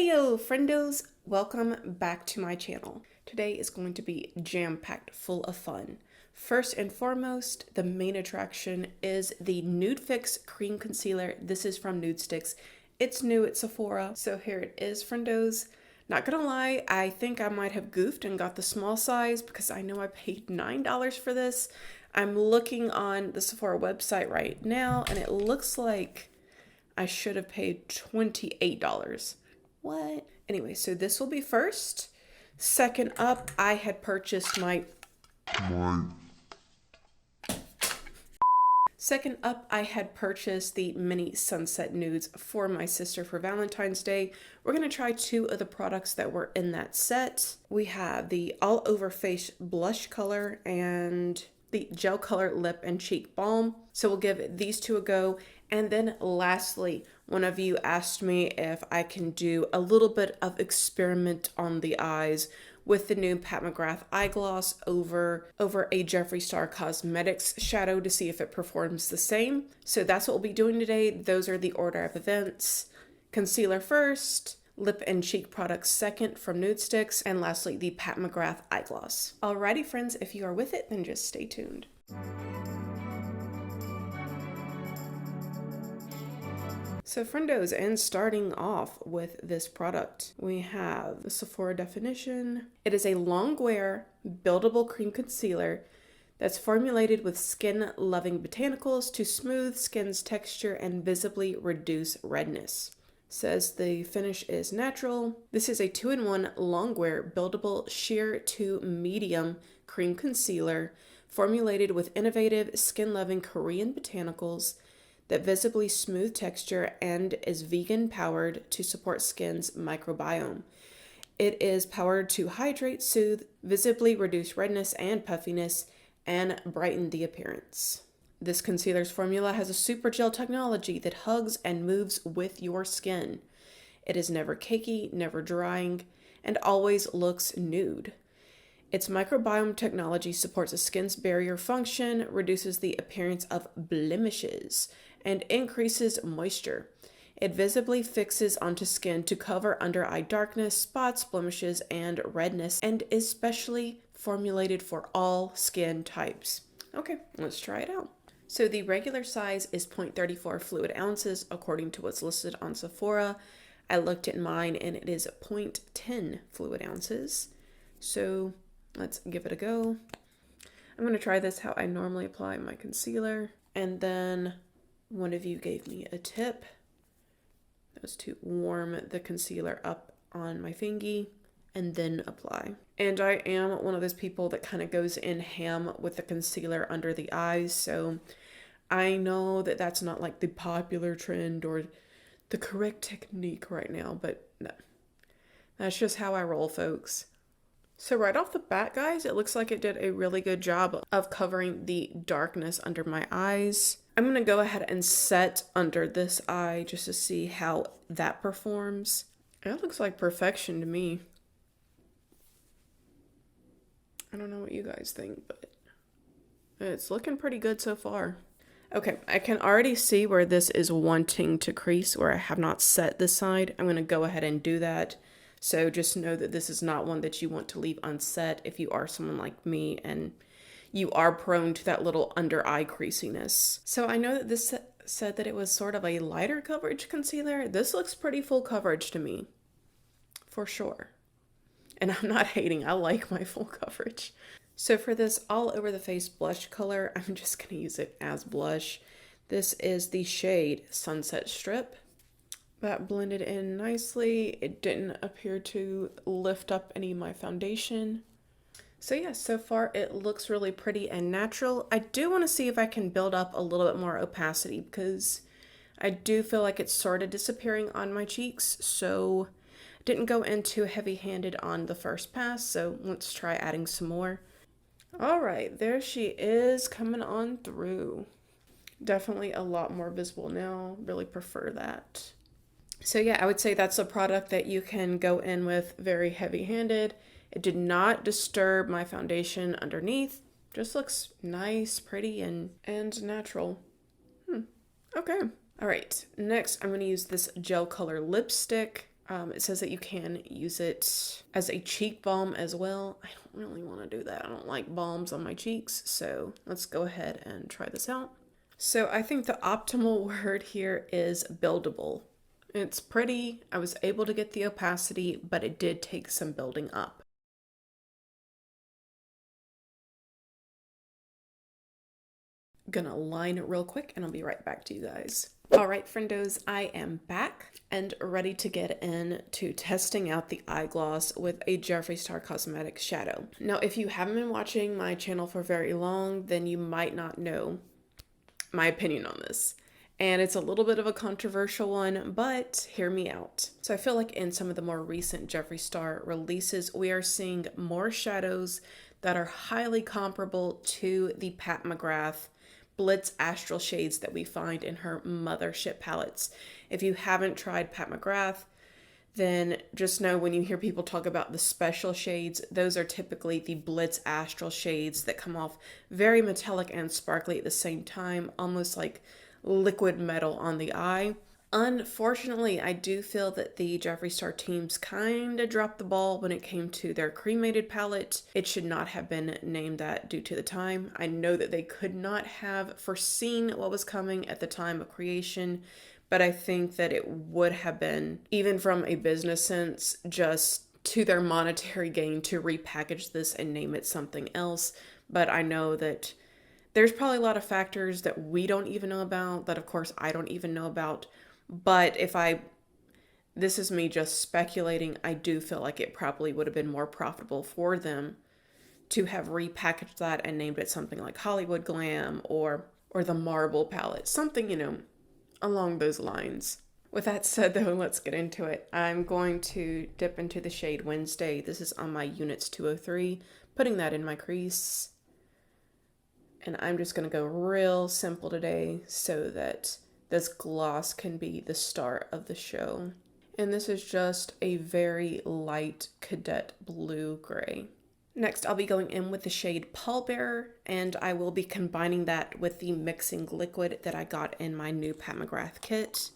Heyo Friendos, welcome back to my channel. Today is going to be jam-packed full of fun. First and foremost, the main attraction is the Nudefix Cream Concealer. This is from Nudestix. It's new at Sephora, so here it is, Friendos. Not gonna lie, I think I might have goofed and got the small size because I know I paid $9 for this. I'm looking on the Sephora website right now and it looks like I should have paid $28. What? Anyway, so this will be first. Second up, I had purchased the mini sunset nudes for my sister for Valentine's Day. We're gonna try two of the products that were in that set. We have the all over face blush color and the gel color lip and cheek balm. So we'll give these two a go. And then lastly, one of you asked me if I can do a little bit of experiment on the eyes with the new Pat McGrath eye gloss over a Jeffree Star Cosmetics shadow to see if it performs the same. So that's what we'll be doing today. Those are the order of events. Concealer first, lip and cheek products second from Nudestix, and lastly the Pat McGrath eye gloss. Alrighty friends, if you are with it, then just stay tuned. So Friendos, and starting off with this product, we have the Sephora Definition. It is a long wear, buildable cream concealer that's formulated with skin-loving botanicals to smooth skin's texture and visibly reduce redness. Says the finish is natural. This is a 2-in-1 long wear, buildable sheer to medium cream concealer formulated with innovative skin-loving Korean botanicals that visibly smooth texture and is vegan powered to support skin's microbiome. It is powered to hydrate, soothe, visibly reduce redness and puffiness, and brighten the appearance. This concealer's formula has a super gel technology that hugs and moves with your skin. It is never cakey, never drying, and always looks nude. Its microbiome technology supports the skin's barrier function, reduces the appearance of blemishes, and increases moisture. It visibly fixes onto skin to cover under eye darkness, spots, blemishes, and redness, and is specially formulated for all skin types. Okay, let's try it out. So the regular size is 0.34 fluid ounces according to what's listed on Sephora. I looked at mine and it is 0.10 fluid ounces. So let's give it a go. I'm going to try this how I normally apply my concealer. And then one of you gave me a tip. That was to warm the concealer up on my fingy and then apply. And I am one of those people that kind of goes in ham with the concealer under the eyes. So I know that that's not like the popular trend or the correct technique right now, but no, that's just how I roll, folks. So right off the bat, guys, it looks like it did a really good job of covering the darkness under my eyes. I'm going to go ahead and set under this eye just to see how that performs. It looks like perfection to me. I don't know what you guys think, but it's looking pretty good so far. Okay, I can already see where this is wanting to crease, where I have not set this side. I'm going to go ahead and do that. So just know that this is not one that you want to leave unset if you are someone like me and you are prone to that little under eye creasiness. So I know that this said that it was sort of a lighter coverage concealer. This looks pretty full coverage to me, for sure. And I'm not hating, I like my full coverage. So for this all over the face blush color, I'm just gonna use it as blush. This is the shade Sunset Strip. That blended in nicely. It didn't appear to lift up any of my foundation. So yeah, so far it looks really pretty and natural. I do want to see if I can build up a little bit more opacity because I do feel like it's sort of disappearing on my cheeks. So I didn't go in too heavy-handed on the first pass. So let's try adding some more. All right, there she is coming on through. Definitely a lot more visible now. Really prefer that. So yeah, I would say that's a product that you can go in with very heavy-handed. It did not disturb my foundation underneath. Just looks nice, pretty, and natural. Okay. All right, next I'm going to use this gel color lipstick. It says that you can use it as a cheek balm as well. I don't really want to do that. I don't like balms on my cheeks, so let's go ahead and try this out. So I think the optimal word here is buildable. It's pretty. I was able to get the opacity, but it did take some building up. Gonna line it real quick and I'll be right back to you guys. All right, friendos, I am back and ready to get into testing out the eye gloss with a Jeffree Star Cosmetics shadow. Now, if you haven't been watching my channel for very long, then you might not know my opinion on this. And it's a little bit of a controversial one, but hear me out. So I feel like in some of the more recent Jeffree Star releases, we are seeing more shadows that are highly comparable to the Pat McGrath Blitz Astral shades that we find in her Mothership palettes. If you haven't tried Pat McGrath, then just know when you hear people talk about the special shades, those are typically the Blitz Astral shades that come off very metallic and sparkly at the same time, almost like liquid metal on the eye. Unfortunately, I do feel that the Jeffree Star teams kind of dropped the ball when it came to their cremated palette. It should not have been named that due to the time. I know that they could not have foreseen what was coming at the time of creation, but I think that it would have been, even from a business sense, just to their monetary gain to repackage this and name it something else. But I know that there's probably a lot of factors that we don't even know about, that of course I don't even know about. But this is me just speculating, I do feel like it probably would have been more profitable for them to have repackaged that and named it something like Hollywood Glam or the Marble palette, something, along those lines. With that said though, let's get into it. I'm going to dip into the shade Wednesday. This is on my Units 203, putting that in my crease. And I'm just going to go real simple today so that this gloss can be the start of the show. And this is just a very light cadet blue gray. Next, I'll be going in with the shade Pallbearer, and I will be combining that with the mixing liquid that I got in my new Pat McGrath kit.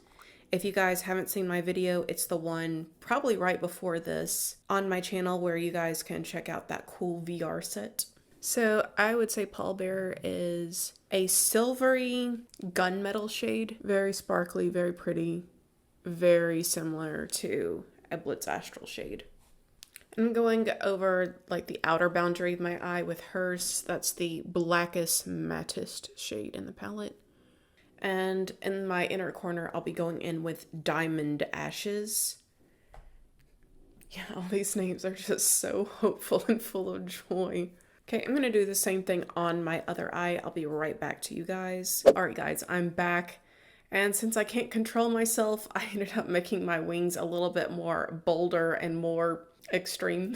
If you guys haven't seen my video, it's the one probably right before this on my channel where you guys can check out that cool VR set. So I would say Pallbearer is a silvery gunmetal shade. Very sparkly, very pretty, very similar to a Blitz Astral shade. I'm going over like the outer boundary of my eye with hers. That's the blackest, mattest shade in the palette. And in my inner corner, I'll be going in with Diamond Ashes. Yeah, all these names are just so hopeful and full of joy. Okay, I'm going to do the same thing on my other eye. I'll be right back to you guys. All right, guys, I'm back. And since I can't control myself, I ended up making my wings a little bit more bolder and more extreme.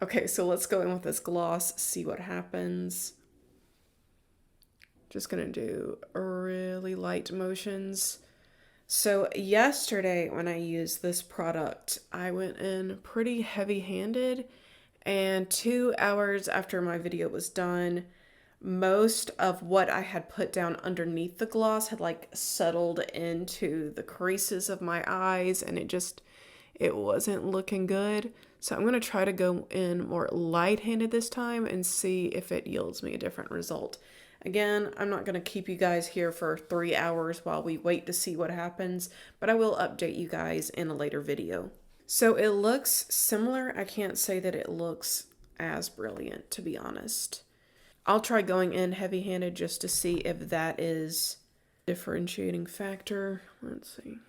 Okay, so let's go in with this gloss, see what happens. Just going to do really light motions. So yesterday when I used this product, I went in pretty heavy-handed. And 2 hours after my video was done, most of what I had put down underneath the gloss had like settled into the creases of my eyes, and it wasn't looking good. So I'm going to try to go in more light-handed this time and see if it yields me a different result. Again, I'm not going to keep you guys here for 3 hours while we wait to see what happens, but I will update you guys in a later video. So it looks similar. I can't say that it looks as brilliant, to be honest. I'll try going in heavy-handed just to see if that is a differentiating factor. Let's see.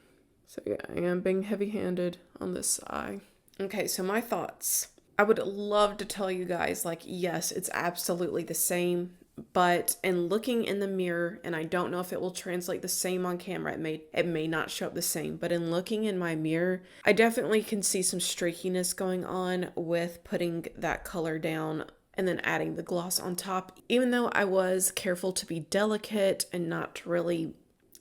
So yeah, I am being heavy-handed on this eye. Okay, so my thoughts. I would love to tell you guys, like, yes, it's absolutely the same. But in looking in the mirror, and I don't know if it will translate the same on camera, it may not show up the same, but in looking in my mirror, I definitely can see some streakiness going on with putting that color down and then adding the gloss on top. Even though I was careful to be delicate and not to really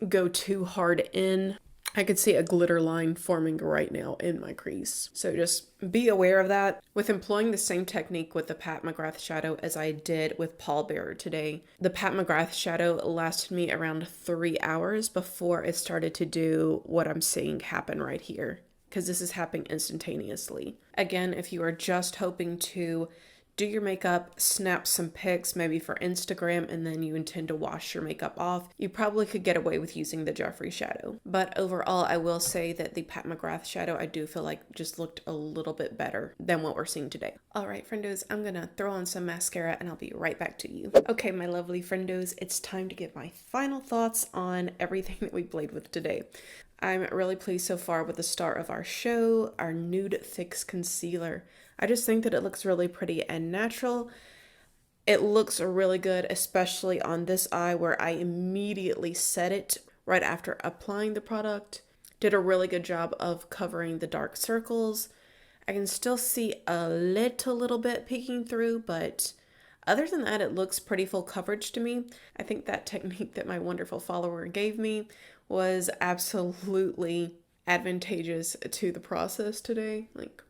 go too hard in, I could see a glitter line forming right now in my crease. So just be aware of that. With employing the same technique with the Pat McGrath shadow as I did with Pallbearer today, the Pat McGrath shadow lasted me around 3 hours before it started to do what I'm seeing happen right here. because this is happening instantaneously. Again, if you are just hoping to do your makeup, snap some pics, maybe for Instagram, and then you intend to wash your makeup off, you probably could get away with using the Jeffree shadow. But overall, I will say that the Pat McGrath shadow, I do feel like just looked a little bit better than what we're seeing today. All right, friendos, I'm gonna throw on some mascara and I'll be right back to you. Okay, my lovely friendos, it's time to get my final thoughts on everything that we played with today. I'm really pleased so far with the star of our show, our Nudestix concealer. I just think that it looks really pretty and natural. It looks really good, especially on this eye where I immediately set it right after applying the product. Did a really good job of covering the dark circles. I can still see a little bit peeking through, but other than that, it looks pretty full coverage to me. I think that technique that my wonderful follower gave me was absolutely advantageous to the process today. Like,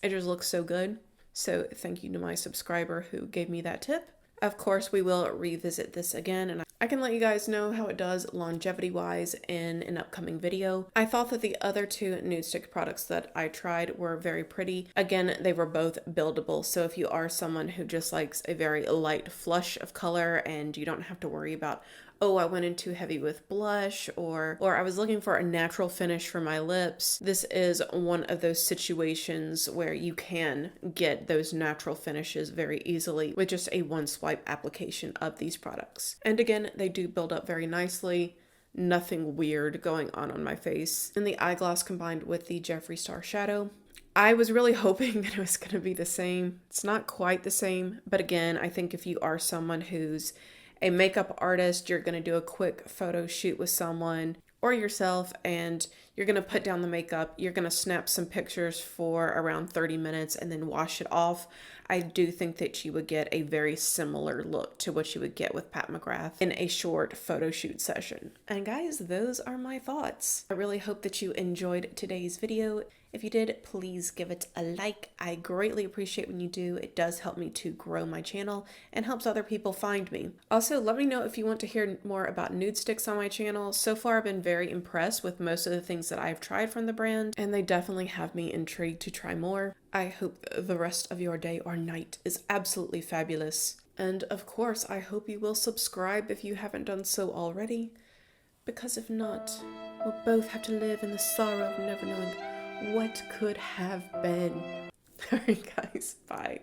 it just looks so good. So thank you to my subscriber who gave me that tip. Of course, we will revisit this again, and I can let you guys know how it does longevity-wise in an upcoming video. I thought that the other two Nudestix products that I tried were very pretty. Again, they were both buildable, so if you are someone who just likes a very light flush of color and you don't have to worry about, oh, I went in too heavy with blush, or I was looking for a natural finish for my lips, this is one of those situations where you can get those natural finishes very easily with just a one swipe application of these products. And again, they do build up very nicely. Nothing weird going on my face. And the eyegloss combined with the Jeffree Star shadow, I was really hoping that it was going to be the same. It's not quite the same, but again, I think if you are someone who's a makeup artist, you're going to do a quick photo shoot with someone or yourself, and you're going to put down the makeup, you're going to snap some pictures for around 30 minutes and then wash it off. I do think that you would get a very similar look to what you would get with Pat McGrath in a short photo shoot session. And guys, those are my thoughts. I really hope that you enjoyed today's video. If you did, please give it a like. I greatly appreciate when you do. It does help me to grow my channel and helps other people find me. Also, let me know if you want to hear more about Nudestix on my channel. So far, I've been very impressed with most of the things that I've tried from the brand, and they definitely have me intrigued to try more. I hope the rest of your day or night is absolutely fabulous. And of course, I hope you will subscribe if you haven't done so already, because if not, we'll both have to live in the sorrow of never knowing what could have been. Alright guys, bye.